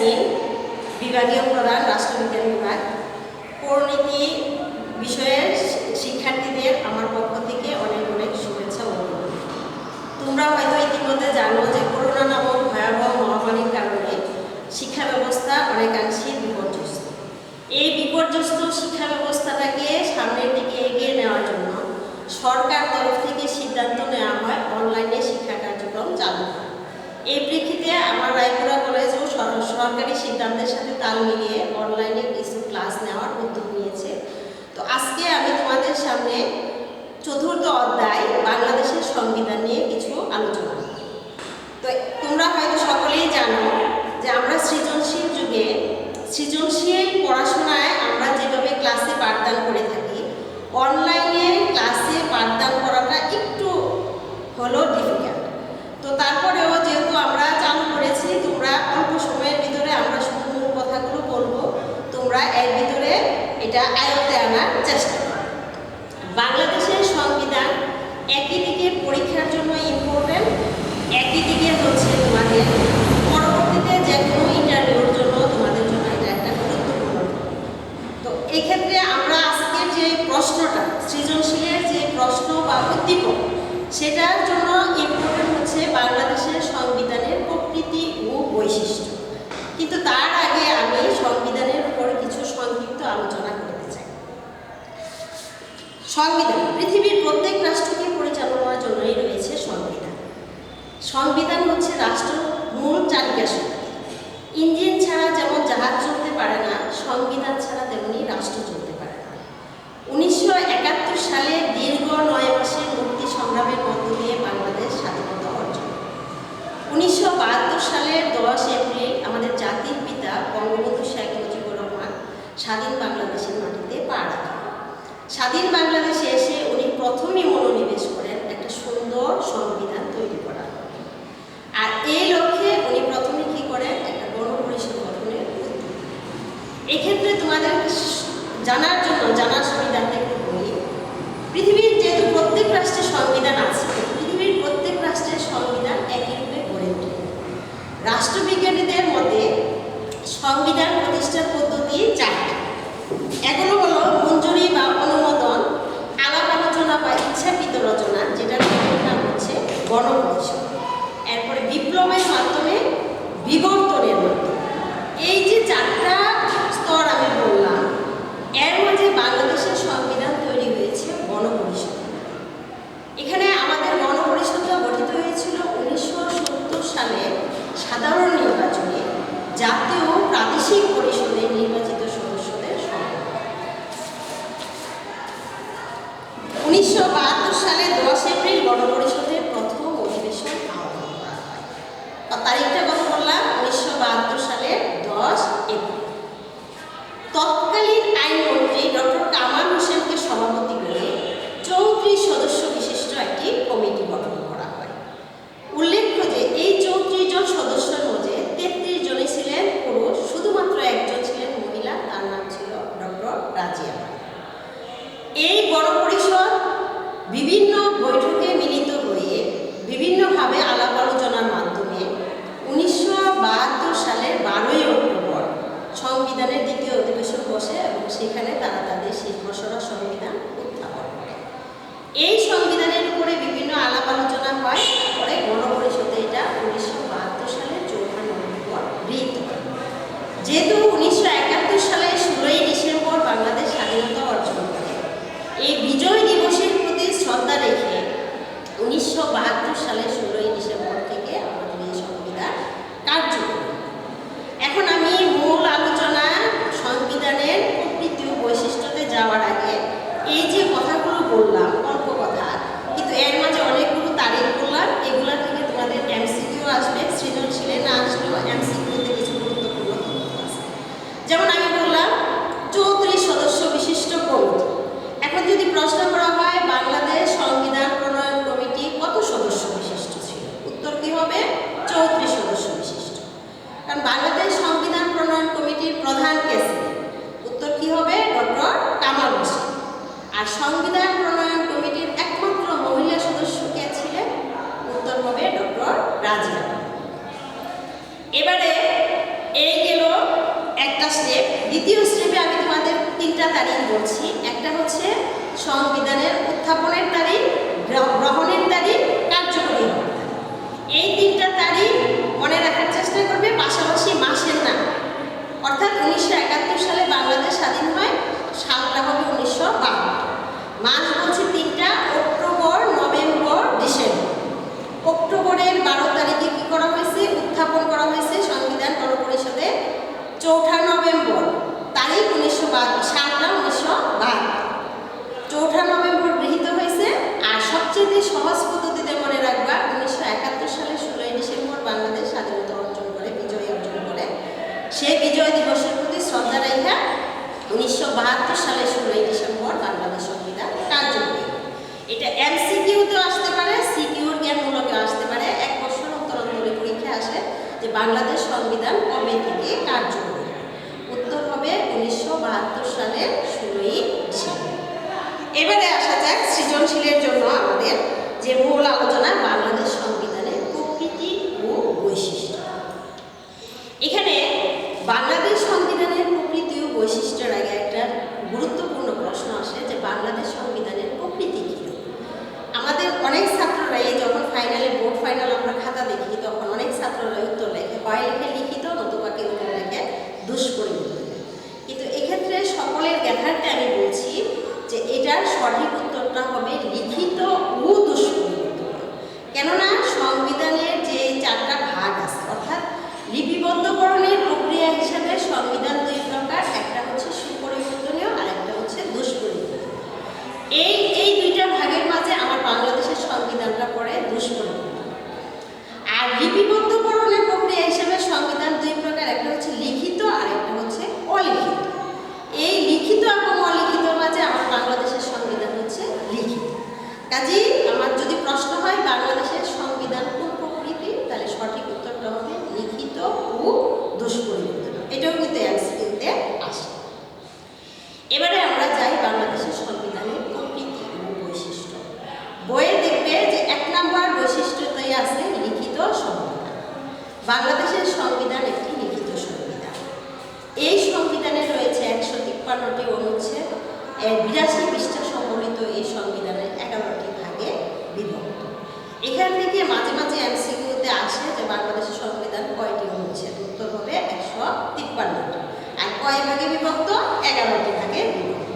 ইয়াসমিন, বিভাগীয় প্রধান, রাষ্ট্রবিজ্ঞান বিভাগ। পরিণতি বিষয়ের শিক্ষার্থীদের আমার পক্ষ থেকে অনেক অনেক শুভেচ্ছা ও অভিনন্দন। তোমরা হয়তো ইতিমধ্যে জানো যে করোনা নামক ভয়াবহ মহামারীর কারণে শিক্ষা ব্যবস্থা অনেকাংশেই বিপর্যস্ত। এই বিপর্যস্ত শিক্ষা ব্যবস্থাটাকে সামনের দিকে এগিয়ে নেওয়ার জন্য সরকার তরফ থেকে সিদ্ধান্ত নেওয়া হয় অনলাইনে শিক্ষা কার্যক্রম চালু করা। এই প্রেক্ষিতে আমার রায়পুরা কলেজেও সরকারি সিদ্ধান্তের সাথে তাল মিলিয়ে অনলাইনে কিছু ক্লাস নেওয়ার উদ্যোগ নিয়েছে। তো আজকে আমি তোমাদের সামনে চতুর্থ অধ্যায় বাংলাদেশের সংবিধান নিয়ে কিছু আলোচনা। তো তোমরা হয়তো সকলেই জানো যে আমরা সৃজনশীল যুগে সৃজনশীল পড়াশোনায় আমরা যেভাবে ক্লাসে পাঠদান করে থাকি, অনলাইনে ক্লাসে পাঠদান করাটা একটু হলো ডিফিকাল্ট। তো তারপরেও যেহেতু আমরা চালু করেছি, তোমরা অল্প সময়ের ভিতরে আমরা শুধু মূল কথাগুলো বলবো, তোমরা এর ভিতরে এটা আয়ত্তে আনার চেষ্টা করো। বাংলাদেশের সংবিধান একই দিকে পরীক্ষার জন্য ইম্পর্টেন্ট, একই দিকে হচ্ছে তোমাদের পরবর্তীতে যে কোনো ইন্টারভিউর জন্য তোমাদের জন্য এটা একটা গুরুত্বপূর্ণ। তো এক্ষেত্রে আমরা আজকের যে প্রশ্নটা, সৃজনশীলের যে প্রশ্ন বা উদ্দীপক, সেটার জন্য ইম্পর্টেন্ট হচ্ছে বাংলাদেশের সংবিধানের প্রকৃতি ও বৈশিষ্ট্য। কিন্তু তার আগে আমি সংবিধানের উপর কিছু সংক্ষিপ্ত আলোচনা করতে চাই। সংবিধান পৃথিবীর প্রত্যেক রাষ্ট্রকে পরিচালনার জন্যই রয়েছে সংবিধান। সংবিধান হচ্ছে রাষ্ট্র মূল চালিকা শক্তি। ইঞ্জিন ছাড়া যেমন জাহাজ চলতে পারে না, সংবিধান ছাড়া তেমনি রাষ্ট্র চলতে পারে না। 1971 সালে দীর্ঘ 9 মাসের মুক্তি সংগ্রামের মধ্য দিয়ে বাংলাদেশ স্বাধীনতা অর্জন। 1972 সালের 10 এপ্রিল আমাদের জাতির পিতা বঙ্গবন্ধু শেখ মুজিবুর রহমান স্বাধীন বাংলাদেশের মাটিতে পা রাখেন। স্বাধীন বাংলাদেশে এসে উনি প্রথমেই মনোনিবেশ করেন একটা সুন্দর সংবিধান তৈরি করা। আর এই লক্ষ্যে উনি প্রথমে কি করেন, একটা গণপরিষদ গঠনের উদ্যোগ। এক্ষেত্রে তোমাদের জানার জন্য, জানার সুবিধার্থে একটু বলি, পৃথিবীর যেহেতু প্রত্যেক রাষ্ট্রের সংবিধান আছে, পৃথিবীর প্রত্যেক রাষ্ট্রের সংবিধান একই রূপে গড়ে ওঠে। রাষ্ট্রবিজ্ঞানীদের মতে সংবিধান প্রতিষ্ঠার পদ্ধতি চারটি। এগুলো হলো মঞ্জুরি বা অনুমোদন, আলাপ আলোচনা বা ইচ্ছাকৃত রচনা, যেটার নাম হচ্ছে গণপরিষদ, এরপরে বিপ্লবের মাধ্যমে, বিবর্তনের মাধ্যমে। এই যে চারটা স্তর আমি বললাম, এর মাঝে বাংলাদেশের সংবিধান তৈরি হয়েছে গণপরিষদ। এখানে আমাদের গণপরিষদটা গঠিত হয়েছিল 1970 সালে সাধারণ নির্বাচনে জাতীয় প্রাদেশিক পরিষদের নির্বাচিত সদস্যদের সংখ্যা। 1972 সালে 10 এপ্রিল গণপরিষদের প্রথম অধিবেশন আহ্বান করা হয়। তারিখটা কত বললাম? 1972 সালের 10 এপ্রিল। তৎকালীন আইনমন্ত্রী ডক্টর কামাল হোসেনকে সভাপতি করে 34 সদস্য বিশিষ্ট একটি কমিটি গঠন করা হয়। উল্লেখ্য যে এই 34 জন সদস্যের মধ্যে 33 জনই ছিলেন পুরুষ, শুধুমাত্র একজন ছিলেন মহিলা, তার নাম ছিল ডক্টর রাজিয়া। এই গণপরিষদ বিভিন্ন বৈঠকে মিলিত হয়ে বিভিন্নভাবে আলাপ আলোচনার মাধ্যমে 1972 সালের 12ই অক্টোবর সংবিধানের দ্বিতীয় অধিবেশন বসে এবং সেখানে তারা তাদের সেই খসড়া সংবিধান উত্থাপন করে। এই সংবিধানের উপরে বিভিন্ন আলাপ আলোচনা হয়, তারপরে গণপরিষদে এটা 1972 সালের 14 নভেম্বর গৃহীত হয়। যেহেতু 1971 সালে 16ই ডিসেম্বর বাংলাদেশ স্বাধীনতা অর্জন করে, এই বিজয় দিবসের প্রতি শ্রদ্ধা রেখে 1972 সালে 16ই ডিসেম্বর থেকে আমাদের এই সংবিধান কার্যকর। এখন আমি মূল আলোচনা সংবিধানের প্রকৃতি ও বৈশিষ্ট্যতে যাওয়ার আগে এই যে কথাগুলো বললাম, অল্প কথা, কিন্তু এর মাঝে অনেকগুলো তারিখ বললাম, এগুলা থেকে তোমাদের এমসিকিউ আসবে, সৃজনশীলে না আসলেও এমসিকিউতে কিছু গুরুত্বপূর্ণ তথ্য আছে। যেমন আমি বললাম 34 সদস্য বিশিষ্ট কমিটি। এখন যদি প্রশ্ন করা হয় বাংলাদেশ সংবিধান প্রণয়ন কমিটি কত সদস্য বিশিষ্ট ছিল, উত্তর কি হবে? 34 সদস্য বিশিষ্ট। কারণ বাংলাদেশ সংবিধান প্রণয়ন কমিটির প্রধান কে ছিলেন, উত্তর কি হবে? ডক্টর কামাল হোসেন। আর সংবিধান প্রণয়ন কমিটির একমাত্র মহিলা সদস্য কে ছিলেন, উত্তর হবে ডক্টর রাজিয়া। এবারে এই গেল একটা স্টেপ। দ্বিতীয় স্টেপে আমি তোমাদের 3টা তারিখ বলছি। একটা হচ্ছে সংবিধানের উত্থাপনের তারিখ, গ্রহণের তারিখ, কার্যকরী হওয়ার তারিখ। এই 3টা তারিখ মনে রাখার চেষ্টা করবে, পাশাপাশি মাসের নাম। অর্থাৎ 1971 সালে বাংলাদেশ স্বাধীন হয়, সালটা হবে 1972। মাস বলছি 3টা, অক্টোবর, নভেম্বর, ডিসেম্বর। অক্টোবরের 12 তারিখে কি করা হয়েছে? উত্থাপন করা হয়েছে সংবিধান গণপরিষদে। 4 নভেম্বর তারিখ 1972, সালটা 1972। 4 নভেম্বর গৃহীত হয়েছে। আর সবচেয়ে সহজ পদ্ধতিতে মনে রাখবা, 1971 সালে 16 ডিসেম্বর বাংলাদেশ স্বাধীনতা অর্জন করে, বিজয় অর্জন করে। সেই বিজয় দিবসের প্রতি শ্রদ্ধা রেখে 1972 সালে 16 ডিসেম্বর বাংলাদেশ সংবিধান কার্যকরী। এটা এমসিকিউতেও আসতে পারে, সিকিউর জ্ঞানমূলকেও আসতে পারে। 1 বছর অন্তর অন্তরে পরীক্ষা আসে যে বাংলাদেশ সংবিধান কবে থেকে কার্যকরী। উত্তর হবে 1972 সালের 16 ডিসেম্বর। এবারে আসা যাক সৃজনশীলের জন্য আমাদের যে মূল আলোচনা, বাংলাদেশ সংবিধানের প্রকৃতি ও বৈশিষ্ট্য। এখানে বাংলাদেশ সংবিধানের প্রকৃতি ও বৈশিষ্ট্যের আগে একটা গুরুত্বপূর্ণ প্রশ্ন আসে যে বাংলাদেশ সংবিধানের প্রকৃতি কী। আমাদের অনেক ছাত্ররা যখন ফাইনালে, বোর্ড ফাইনাল আমরা খাতা দেখি, তখন অনেক ছাত্ররা উত্তর লেখে, হয় লেখে লিখিত, নতুবা কেউ লেখে দুষ্পরিমিত। কিন্তু এক্ষেত্রে সকলের জ্ঞাতার্থে আমি বলছি যে এটার সঠিক উত্তরটা হবে লিখিত ও দুষ্পরিমিত। কেননা সংবিধানের যে 4টা ভাগ আছে, অর্থাৎ লিপিবদ্ধকরণের প্রক্রিয়া হিসাবে সংবিধান 2 প্রকার, একটা হচ্ছে সুপরিবর্তনীয় আর একটা হচ্ছে দুষ্পরিমিত। এই 2টা ভাগের মাঝে আমার বাংলাদেশের সংবিধানটা পড়ে দুষ্পরিমিত। আর লিপিবদ্ধকরণের প্রক্রিয়া হিসাবে সংবিধান 2 প্রকার, একটা হচ্ছে লিখিত আর একটা হচ্ছে অলিখিত। এই লিখিত এবং অলিখিতর মাঝে আমার বাংলাদেশের সংবিধান হচ্ছে লিখিত। কাজেই আমার যদি প্রশ্ন হয় বাংলাদেশের সংবিধান কোন প্রকৃতি, তাহলে সঠিক উত্তরটা হবে লিখিত ও দুষ্পরিমিত। এটাও কিন্তু এমসিকিউতে আসে। এবারে আমরা যাই বাংলাদেশের সংবিধানের প্রকৃতি ও বৈশিষ্ট্য। বইয়ে দেখবে যে 1 নম্বর বৈশিষ্ট্যতেই আছে লিখিত সংবিধান। বাংলাদেশের সংবিধান একটি লিখিত সংবিধান। এই সংবিধানে রয়েছে 153টি অনুচ্ছেদ, 82 পৃষ্ঠা সম্বলিত এই সংবিধানের 11টি ভাগে বিভক্ত। এখান থেকে মাঝে মাঝে এমসিকিউতে আসে যে বাংলাদেশের সংবিধান কয়টি অনুচ্ছেদ? উত্তর হবে 153টি। আর কয় ভাগে বিভক্ত? 11টি ভাগে বিভক্ত।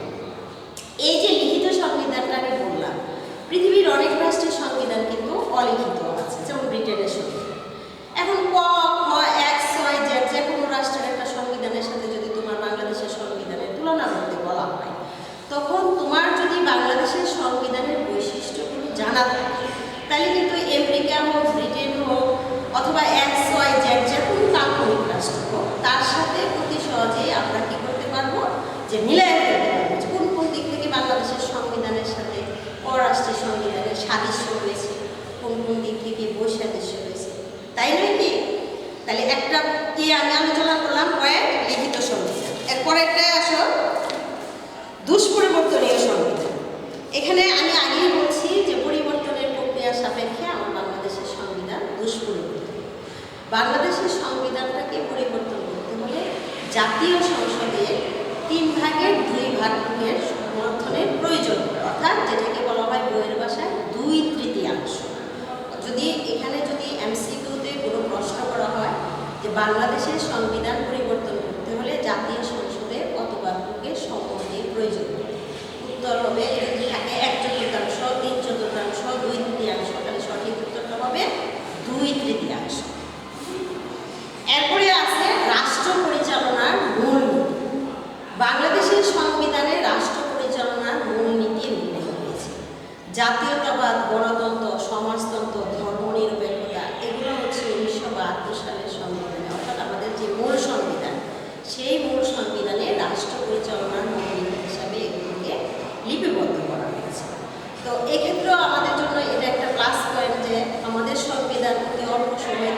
এই যে লিখিত সংবিধানটা আমি বললাম, পৃথিবীর অনেক রাষ্ট্রের সংবিধান কিন্তু অলিখিত আছে, যেমন ব্রিটেনের সংবিধান। এখন ক, খ, x, y, z যে কোনো রাষ্ট্রের একটা সংবিধানের সাথে যদি তোমার বাংলাদেশের সংবিধানের তুলনা করতে বলা হয়, তখন তোমার যদি বাংলাদেশের সংবিধানের বৈশিষ্ট্যগুলো জানা থাকে, তাহলে কিন্তু আমেরিকা হোক, ব্রিটেন হোক, অথবা x, y, z যে কোনো কাল্পনিক রাষ্ট্র হোক, তার সাথে অতি সহজেই আমরা কি করতে পারবো, যে মিলাই ফেলতে পারবো যে কোন কোন দিক থেকে বাংলাদেশের সংবিধানের সাথে পররাষ্ট্রের সংবিধানের সাদৃশ্য রয়েছে, কোন কোন দিক থেকে বৈসাদৃশ্য রয়েছে, তাই নয় কি? তাহলে একটা কি আমি আলোচনা করলাম কয়েক লিখিত সংবিধান। এরপরে একটা আসো দুষ্পরিবর্তনীয় সংবিধান। এখানে আমি আগেই বলছি যে পরিবর্তনের প্রক্রিয়া সাপেক্ষে আমার বাংলাদেশের সংবিধান দুষ্পরিবর্তনীয়। বাংলাদেশের সংবিধানটাকে পরিবর্তন করতে হলে জাতীয় সংসদে 3 ভাগের 2 ভাগের সমর্থনের প্রয়োজন, অর্থাৎ যেটাকে বলা হয় বইয়ের ভাষায় 2/3। যদি এখানে যদি এমসিকিউতে কোনো প্রশ্ন করা হয় যে বাংলাদেশের সংবিধান পরিবর্তন করতে হলে জাতীয় সংসদে কত ভাগের সম্মতির প্রয়োজন, উত্তর হবে যদি থাকে 1/4, 3/4, 2/3, তাহলে সঠিক উত্তরটা হবে 2/3। এরপরে আছে রাষ্ট্র পরিচালনার মূলনীতি। বাংলাদেশের সংবিধানে রাষ্ট্র পরিচালনার মূলনীতির উল্লেখ রয়েছে। জাতীয়তাবাদ, গণতন্ত্র, সমাজতন্ত্র, ধর্মনিরপেক্ষতা, এগুলো হচ্ছে 1972 সালের সংবিধানে, অর্থাৎ আমাদের যে মূল সংবিধান, সেই মূল সংবিধানে রাষ্ট্র পরিচালনার মূলনীতি হিসাবে এগুলোকে লিপিবদ্ধ করা হয়েছে। তো এক্ষেত্রেও আমাদের জন্য এটা একটা প্লাস পয়েন্ট যে আমাদের সংবিধান অতি অল্প সময়ে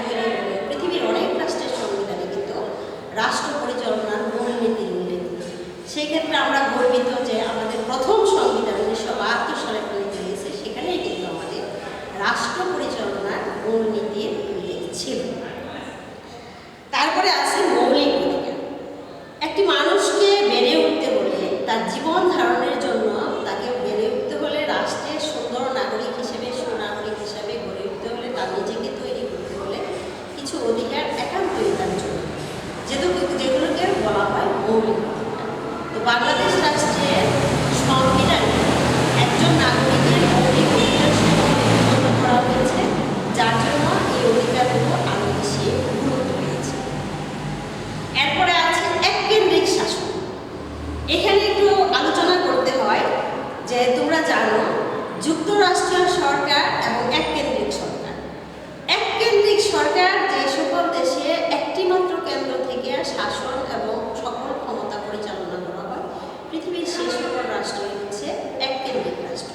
তার জীবন ধারণের জন্য তাকে বেড়ে উঠতে হলে, রাষ্ট্রের সুন্দর নাগরিক হিসেবে, সুনাগরিক হিসেবে গড়ে উঠতে হলে, তার নিজেকে তৈরি করতে হলে কিছু অধিকার একান্তই তার জন্য, যেগুলোকে বলা হয় মৌলিক অধিকার। তো বাংলাদেশ রাষ্ট্রের সংবিধানে একজন নাগরিকের মৌলিক অধিকার সংরক্ষণ করা হয়েছে, যার জন্য এই অধিকারগুলো আরও বেশি গুরুত্ব পেয়েছে। এরপরে আছে এককেন্দ্রিক শাসন। এখানে একটু আলোচনা করতে হয় যে তোমরা জানো যুক্তরাষ্ট্রীয় সরকার এবং এককেন্দ্রিক সরকার। এককেন্দ্রিক সরকার যে সকল দেশে একটি মাত্র কেন্দ্র থেকে শাসন এবং সকল ক্ষমতা পরিচালনা করা হয়, পৃথিবীর সেই সকল রাষ্ট্রই হচ্ছে এককেন্দ্রিক রাষ্ট্র।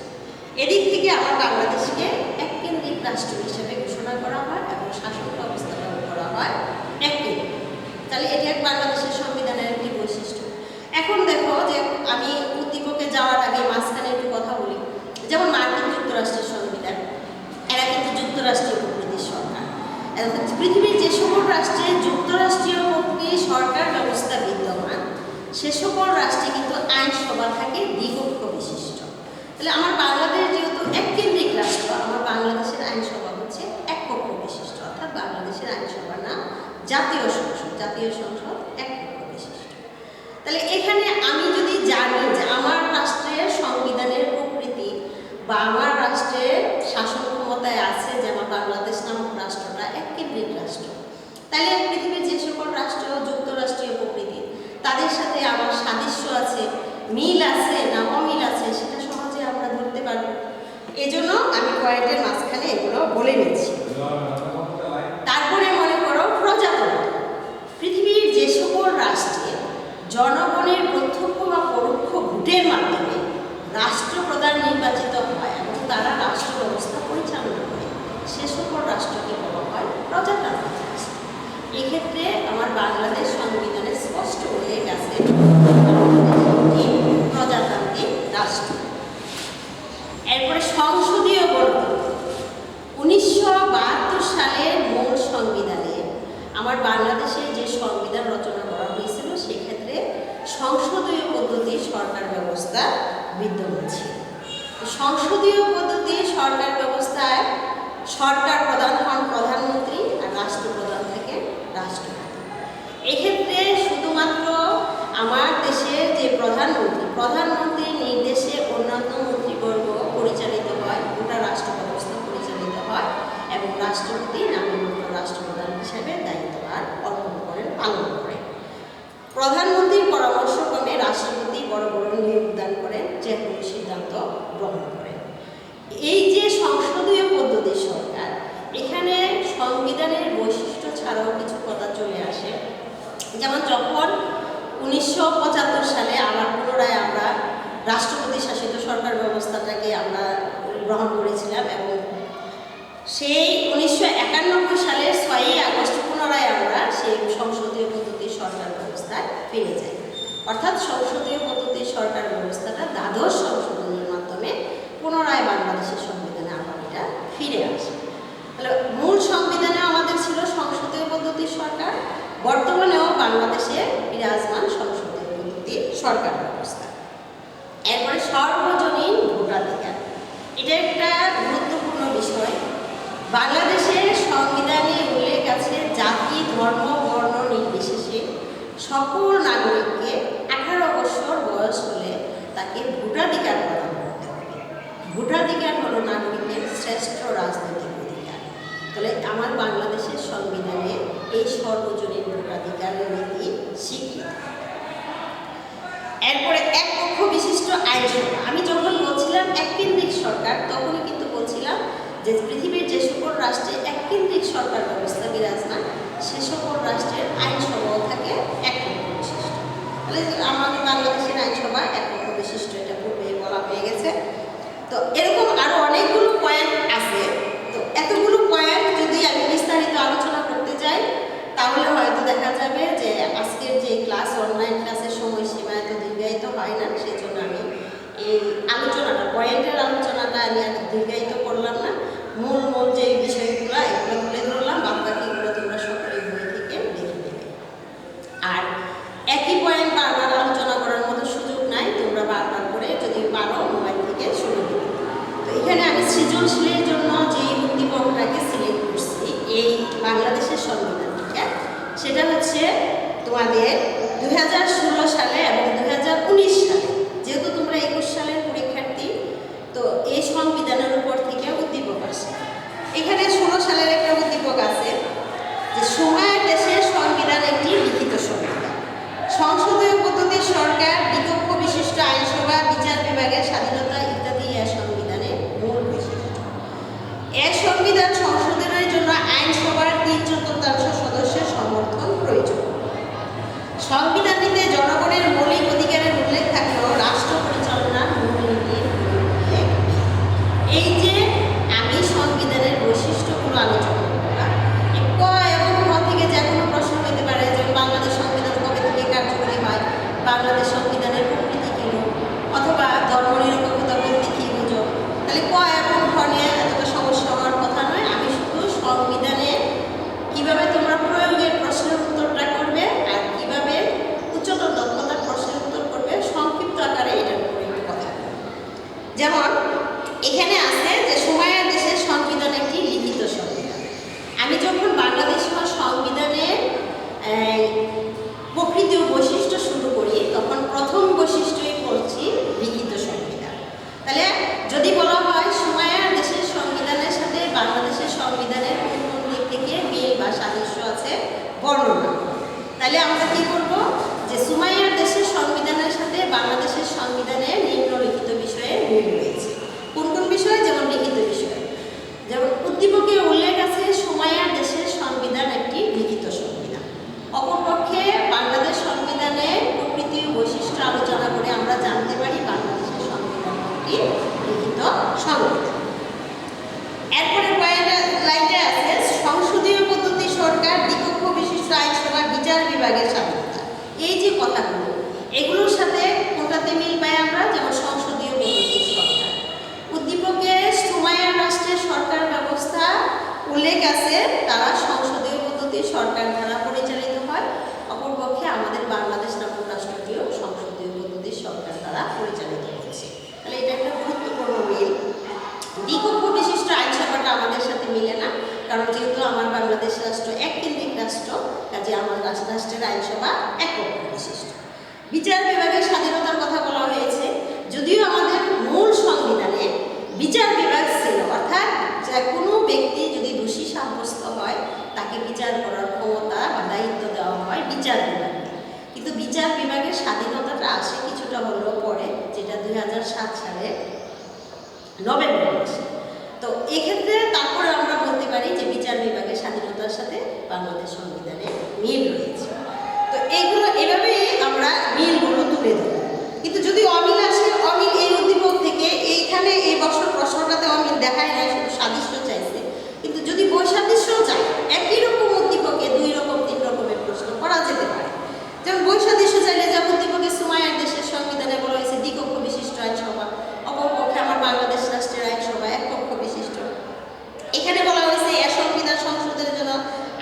এদিক থেকে আমার বাংলাদেশকে এককেন্দ্রিক রাষ্ট্র হিসেবে ঘোষণা করা হয় এবং শাসন ব্যবস্থাটাও করা হয় এককেন্দ্রিক। তাহলে এটি এক বাংলাদেশের সংবিধানের একটি বৈশিষ্ট্য। এখন দেখো যে আমি উদ্দীপকে যাওয়ার আগে মাঝখানে একটু কথা বলি, যেমন মার্কিন যুক্তরাষ্ট্রের সংবিধান, এরা কিন্তু যুক্তরাষ্ট্রীয় প্রকৃতির সরকার। পৃথিবীর যে সকল রাষ্ট্রে যুক্তরাষ্ট্রীয় প্রকৃতির সরকার ব্যবস্থা বিদ্যমান, সে সকল রাষ্ট্রে কিন্তু আইনসভা থাকে দ্বিকক্ষ বিশিষ্ট। তাহলে আমার বাংলাদেশ যেহেতু এককেন্দ্রিক রাষ্ট্র, আমার বাংলাদেশের আইনসভা হচ্ছে এক কক্ষ বিশিষ্ট, অর্থাৎ বাংলাদেশের আইনসভার নাম জাতীয় সংসদ। জাতীয় সংসদ এক কক্ষ বিশিষ্ট। তাহলে এখানে আমি যদি জানি যে আমার রাষ্ট্রের সংবিধানের প্রকৃতি বা আমার রাষ্ট্রের শাসন ক্ষমতায় আছে যে আমার বাংলাদেশ নামক রাষ্ট্রটা এককেন্দ্রিক রাষ্ট্র, তাহলে পৃথিবীর যে সকল রাষ্ট্র যুক্তরাষ্ট্রীয় প্রকৃতি, তাদের সাথে আমার সাদৃশ্য আছে, মিল আছে না অমিল আছে, সেটা সহজে আমরা ধরতে পারবো। এজন্য আমি পয়েন্টের মাঝখানে এগুলো বলে নিচ্ছি। তারপরে মনে করো প্রজাতন্ত্র। পৃথিবীর যে সকল রাষ্ট্রে জনগণের প্রত্যক্ষ বা পরোক্ষ ভোটের মাধ্যমে রাষ্ট্রপ্রধান নির্বাচিত হয় এবং তারা রাষ্ট্র ব্যবস্থা পরিচালনা করে, সে সকল রাষ্ট্রকে বলা হয় প্রজাতান্ত্রিক রাষ্ট্র। এক্ষেত্রে আমার বাংলাদেশ সংবিধানে স্পষ্ট উল্লেখ আছে প্রজাতান্ত্রিক রাষ্ট্র। এরপরে সংসদীয় গণতন্ত্র। 1972 সালের মূল সংবিধানে আমার বাংলাদেশের যে সংবিধান রচনা করা হয়েছিল, সেক্ষেত্রে সংসদীয় পদ্ধতির সরকার ব্যবস্থা বিদ্যমান ছিল। সংসদীয় পদ্ধতির সরকার ব্যবস্থায় সরকার প্রধান হন প্রধানমন্ত্রী আর রাষ্ট্রপ্রধান থেকে রাষ্ট্রপতি। এক্ষেত্রে শুধুমাত্র আমার দেশের যে প্রধানমন্ত্রীর নির্দেশে অন্যান্য মন্ত্রীবর্গ পরিচালিত হয়, গোটা রাষ্ট্র ব্যবস্থা পরিচালিত হয় এবং রাষ্ট্রপতি নামমাত্র রাষ্ট্রপ্রধান হিসেবে দায়িত্বভার অর্পণ করেন, পালন করেন। প্রধানমন্ত্রীর পরামর্শক্রমে রাষ্ট্রপতি বড় বড় নিয়োগদান করেন, যে কোনো সিদ্ধান্ত গ্রহণ করেন। এই যে সংসদীয় পদ্ধতির সরকার, এখানে সংবিধানের বৈশিষ্ট্য ছাড়াও কিছু কথা চলে আসে। যেমন যখন 1975 সালে আবার পুনরায় আমরা রাষ্ট্রপতি শাসিত সরকার ব্যবস্থাটাকে আমরা গ্রহণ করেছিলাম এবং সেই 1991 সালের 6ই আগস্ট পুনরায় আমরা সেই সংসদীয় পদ্ধতির সরকার ব্যবস্থায় ফিরে যাই। অর্থাৎ সংসদীয় পদ্ধতির সরকার ব্যবস্থাটা দ্বাদশ সংশোধনের মাধ্যমে পুনরায় বাংলাদেশের সংবিধানে আবার এটা ফিরে আসে। তাহলে মূল সংবিধানে আমাদের ছিল সংসদীয় পদ্ধতির সরকার, বর্তমানেও বাংলাদেশে বিরাজমান সংসদীয় পদ্ধতির সরকার ব্যবস্থা। এরপরে সর্বজনীন ভোটাধিকার, এটা একটা গুরুত্বপূর্ণ বিষয়। বাংলাদেশের সংবিধানে উল্লেখ আছে জাতি, ধর্ম, বর্ণ নির্বিশেষে সকল নাগরিককে 18 বছর বয়স হলে তাকে ভোটাধিকার প্রদান করতে হবে। ভোটাধিকার হলো নাগরিকের শ্রেষ্ঠ রাজনৈতিক অধিকার। তাহলে আমার বাংলাদেশের সংবিধানে এই সর্বজনীন ভোটাধিকারের নীতি স্বীকৃত। এরপরে এক পক্ষ বিশিষ্ট আইনসভা। আমি যখন বলছিলাম এককেন্দ্রিক সরকার, তখনই কিন্তু বলছিলাম যে পৃথিবীর যে সকল রাষ্ট্রে এককেন্দ্রিক সরকার ব্যবস্থা বিরাজমান, সে সকল রাষ্ট্রের আইনসভাও থাকে এক পক্ষ বিশিষ্ট। তাহলে আমাদের বাংলাদেশের আইনসভা এক পক্ষ বিশিষ্ট, এটা পূর্বে বলা হয়ে গেছে। তো এরকম আরও অনেকগুলো পয়েন্ট আছে। তো এতগুলো পয়েন্ট যদি আমি বিস্তারিত আলোচনা করতে যাই, তাহলে হয়তো দেখা যাবে যে আজকের যে ক্লাস, অনলাইন ক্লাসের সময়সীমা এত দীর্ঘায়িত হয় না। সেই জন্য আমি এই আলোচনাটা, পয়েন্টের আলোচনাটা আমি আর দীর্ঘায়িত করলাম না। মূল যে বিষয়গুলো এগুলো তুলে ধরলাম, বাদ বাকিগুলো তোমরা সকলে বই থেকে দেখে নেবে। আর একই পয়েন্ট বারবার আলোচনা করার মতো সুযোগ নাই, তোমরা সেটা হচ্ছে তোমাদের 2016 সালে এবং 2019 সালে, যেহেতু তোমরা 21 সালের পরীক্ষার্থী, তো এই সংবিধানের উপর থেকে উদ্দীপক আছে। এখানে 16 সালের একটা উদ্দীপক আছে যে সময়ের দেশের সংবিধান একটি লিখিত সংবিধান, সংসদীয় পদ্ধতির সরকার, বিকল্প বিশিষ্ট আইনসভা, বিচার বিভাগের স্বাধীনতা ইত্যাদি এ সংবিধানের মূল বৈশিষ্ট্য। এ সংবিধান সংশোধনের জন্য আইনসভার 3/4 সদস্যের সমর্থন প্রয়োজন। সংবিধানটিতে জনগণের মৌলিক অধিকারের উল্লেখ থাকলেও রাষ্ট্র পরিচালনার মূলনীতির উল্লেখ। এই যে আমি সংবিধানের বৈশিষ্ট্যগুলো আলোচনা করলাম, ক এবং খ থেকে যে কোনো প্রশ্ন হতে পারে, যে বাংলাদেশ সংবিধান কবে থেকে কার্যকরী হয়, বাংলাদেশ সংবিধানের প্রকৃতি কী, অথবা ধর্মনিরপেক্ষতা বলতে কী বুঝো। তাহলে ক এবং খ নিয়ে এতটা সমস্যা হওয়ার কথা নয়। আমি শুধু সংবিধানে কীভাবে তোমরা প্রয়োগের প্রশ্নের উত্তরটা করবে আর কীভাবে উচ্চতর দক্ষতার প্রশ্নের উত্তর করবে সংক্ষিপ্ত আকারে এটার উপরে একটু কথা বলবো। যেমন এখানে আছে যে সময়ের দেশের সংবিধান একটি লিখিত সংবিধান। আমি যখন বাংলাদেশ সংবিধানের প্রকৃতি ও বৈশিষ্ট্য শুরু করি, তখন প্রথম বৈশিষ্ট্যই বলছি লিখিত সংবিধান। তাহলে যদি বলা হয় সময়ের দেশের সংবিধানের সাথে বাংলাদেশের সংবিধানের কোন কোন দিক থেকে মিল বা সাদৃশ্য আছে বর্ণনা, তাহলে আমরা কি করব যে সুমাইয়ার দেশের সংবিধানের সাথে বাংলাদেশের সংবিধানের নিম্নলিখিত বিষয়ে মিল রয়েছে। কোন কোন বিষয়ে? যেমন লিখিত বিষয়, যেমন উদ্দীপকে উল্লেখ আছে সুমাইয়ার দেশের সংবিধান একটি লিখিত সংবিধান। অপরপক্ষে বাংলাদেশ সংবিধানের প্রকৃতি ও বৈশিষ্ট্য আলোচনা করে আমরা জানতে পারি বাংলাদেশের সংবিধান একটি লিখিত সংবিধান। এরপরে লাইনটা আছে সংসদীয় পদ্ধতি সরকার, দ্বিকক্ষ বিশিষ্ট আইনসভা, বিচার বিভাগের স্বাধীনতা। এই যে কথাগুলো, এগুলোর সাথে কোনটাতে মিল পাই আমরা? যেমন সংসদীয় পদ্ধতির সরকার। উদ্দীপকে সুমাইয়ার রাষ্ট্রের সরকার ব্যবস্থা উল্লেখ আছে, তারা সংসদীয় পদ্ধতির সরকার দ্বারা পরিচালিত হয়। অপরপক্ষে আমাদের বাংলাদেশ নামক রাষ্ট্রটিও সংসদীয় পদ্ধতির সরকার দ্বারা পরিচালিত হচ্ছে। তাহলে এটা একটা গুরুত্বপূর্ণ মিল। দ্বিকক্ষ বিশিষ্ট আইনসভাটা আমাদের সাথে মিলে না, কারণ যেহেতু আমার বাংলাদেশ রাষ্ট্র এক কেন্দ্রিক রাষ্ট্র, কাজে আমার রাষ্ট্রের আইনসভা একক বিশিষ্ট। বিচার বিভাগের স্বাধীনতার কথা বলা হয়েছে, যদিও আমাদের মূল সংবিধানে বিচার বিভাগ ছিল, অর্থাৎ যে কোনো ব্যক্তি যদি দোষী সাব্যস্ত হয় তাকে বিচার করার ক্ষমতা বা দায়িত্ব দেওয়া হয় বিচার বিভাগকে। কিন্তু বিচার বিভাগের স্বাধীনতাটা আসে কিছুটা হলেও পরে, যেটা 2007 সালে নভেম্বর মাসে। তো এক্ষেত্রে তারপরে আমরা বলতে পারি যে বিচার বিভাগের স্বাধীনতার সাথে বাংলাদেশ সংবিধানে মিল রয়েছে। তো এইগুলো এভাবেই আমরা মিলগুলো তুলে ধরব। কিন্তু যদি অমিল আসে, অমিল এই উদ্দীপক থেকে এইখানে এই বছর প্রশ্নটাতে অমিল দেখায় না, শুধু সাদৃশ্য চাইছে। কিন্তু যদি বৈসাদৃশ্যও যায়, একই রকম উদ্দীপকে 2 রকম 3 রকমের প্রশ্ন করা যেতে পারে। যেমন বৈসাদৃশ্য চাইলে যেমন উদ্দীপকে সুমাইয়ার দেশের সংবিধানে বলা হয়েছে দ্বিকক্ষ বিশিষ্ট আইনসভা, অপরপক্ষে আমার বাংলাদেশ রাষ্ট্রের আইনসভা এক কক্ষ বিশিষ্ট। এখানে বলা হয়েছে এ সংবিধান সংশোধনের জন্য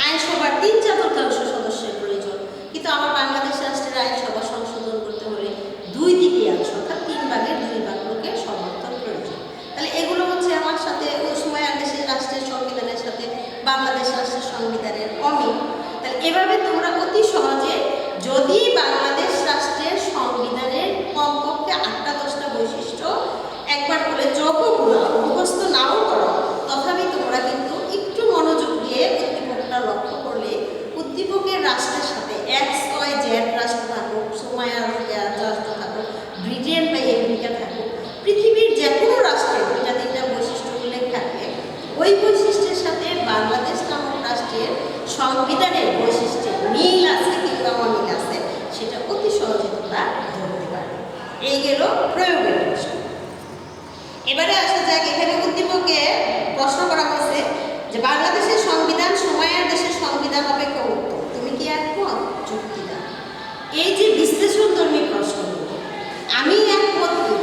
আইনসভার 3/4 সদস্যের প্রয়োজন, কিন্তু আমার বাংলাদেশ রাষ্ট্রের আইনসভা সংশোধন করতে হলে 2/3 অর্থাৎ 3 ভাগের 2 ভাগ লোকের সমর্থন প্রয়োজন। তাহলে এগুলো হচ্ছে আমার সাথে ওই সময়ের দেশের রাষ্ট্রের সংবিধানের সাথে বাংলাদেশ রাষ্ট্রের সংবিধানের অমিল। তাহলে এভাবে তোমরা অতি সহজে, যদি বাংলাদেশ রাষ্ট্রের সংবিধানের কমপক্ষে 8টা-10টা বৈশিষ্ট্য একবার করে চোখগুলো মুখস্থ নাও করো, তথাপি তোমরা কিন্তু একটু মনোযোগ দিয়ে উদ্দীপকটা লক্ষ্য করলে উদ্দীপকের রাষ্ট্রের সাথে XYZ রাষ্ট্র থাকুক, সুমাইয়ার রাষ্ট্র থাকুক, ব্রিটেন বা আমেরিকা থাকুক, পৃথিবীর যে কোনো রাষ্ট্রের 2টা-3টা বৈশিষ্ট্য উল্লেখ থাকবে, ওই বৈশিষ্ট্যের সাথে বাংলাদেশ নামক রাষ্ট্রের সংবিধানের বৈশিষ্ট্যের মিল আছে কিংবা অমিল আছে, সেটা অতি সহজে তোমরা ধরতে পারবে। এই গেল প্রয়োগের প্রশ্ন। এবারে আসা যাক, এখানে উদ্দীপকে প্রশ্ন করা হয়েছে যে বাংলাদেশের সংবিধান সময়ের দেশের সংবিধান অপেক্ষা উত্তম, তুমি কি একমত? যুক্তি দাও। এই যে বিশ্লেষণধর্মী প্রশ্নগুলো, আমি একমত দিব।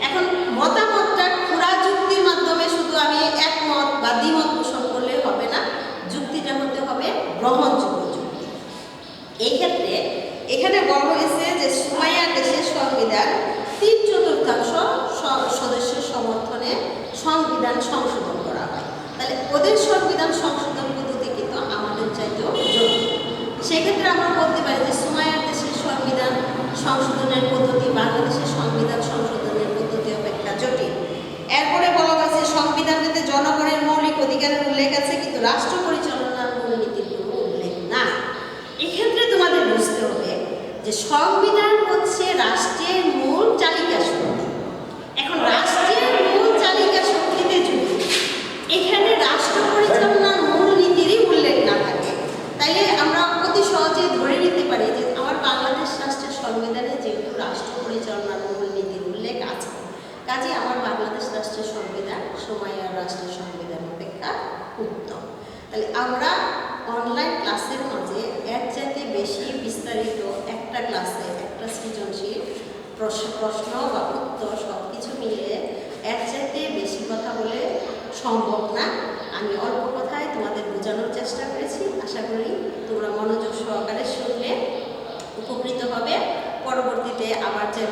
এখন মতামতটা খোঁড়া যুক্তির মাধ্যমে শুধু আমি একমত বা দ্বিমত পোষণ করলে হবে না, যুক্তিটা হতে হবে গ্রহণযোগ্য যুক্তি। এই ক্ষেত্রে এখানে বলা হয়েছে যে সুমাইয়ার দেশের সংবিধান 3/4 সদস্যের সমর্থনে সংবিধান সংশোধন করা হয়। তাহলে ওদের সংবিধান সংশোধন পদ্ধতি কিন্তু আমাদের চাইতেও জটিল। সেক্ষেত্রে আমরা বলতে পারি যে সুমাইয়ার দেশের সংবিধান সংশোধনের পদ্ধতি বাংলাদেশের সংবিধান সংশোধনের পদ্ধতি অপেক্ষা জটিল। এরপরে বলা হয়েছে সংবিধানটিতে জনগণের মৌলিক অধিকারের উল্লেখ আছে কিন্তু রাষ্ট্র পরিচালনার মূলনীতির কোনো উল্লেখ না। এক্ষেত্রে তোমাদের বুঝতে হবে যে সংবিধান হচ্ছে রাষ্ট্রের মূল চালিকা শক্তি। এখন রাষ্ট্রের মূল চালিকা শক্তিতে যদি এখানে রাষ্ট্র পরিচালনার মূল নীতিরই উল্লেখ না থাকে, তাইলে আমরা অতি সহজে ধরে নিতে পারি যে আমার বাংলাদেশ রাষ্ট্রের সংবিধানে যেহেতু রাষ্ট্র পরিচালনার মূল নীতির উল্লেখ আছে, কাজে আমার বাংলাদেশ রাষ্ট্রের সংবিধান সুমাইয়ার রাষ্ট্রের সংবিধান অপেক্ষা উত্তম। তাহলে আমরা অনলাইন ক্লাসের মাঝে এর চাইতে বেশি বিস্তারিত একটা ক্লাসে একটা সৃজনশীল প্রশ্ন বা উত্তর সব কিছু মিলিয়ে এর চাইতে বেশি কথা বলে সম্ভব না। আমি অল্প কথায় তোমাদের বোঝানোর চেষ্টা করেছি। আশা করি তোমরা মনোযোগ সহকারে শুনলে উপকৃত হবে। পরবর্তীতে আবার যে